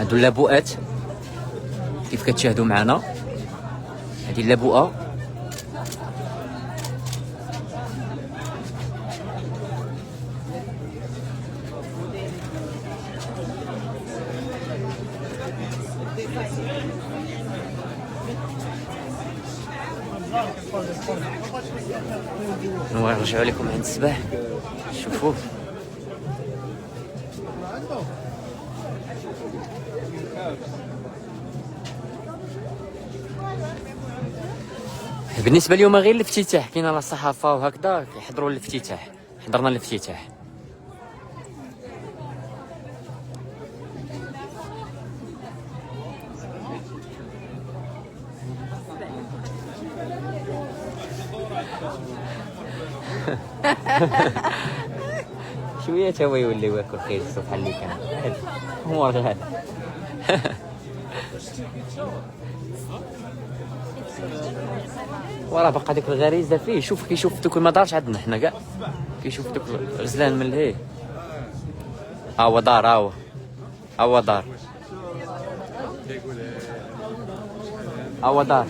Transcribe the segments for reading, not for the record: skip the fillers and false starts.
هادو اللابؤات كيف كتشاهدوا معنا. هذه اللابؤه نرجعوا لكم عند الصباح. شوفوا بالنسبه اليوم غير الافتتاح، كاين على الصحافه وهكذا كيحضروا الافتتاح. حضرنا الافتتاح. شويه تا هو يولي واكل خير الصبح اللي كان هو غاد. وراه باقا ديك الغريزه فيه. شوف كيشوف دوك ما دارش عندنا حنا كاع، كيشوف دوك غزلان من لهيه. هو دار، هو دار، هو دار.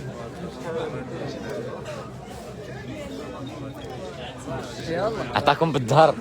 عطاكم بالظهر.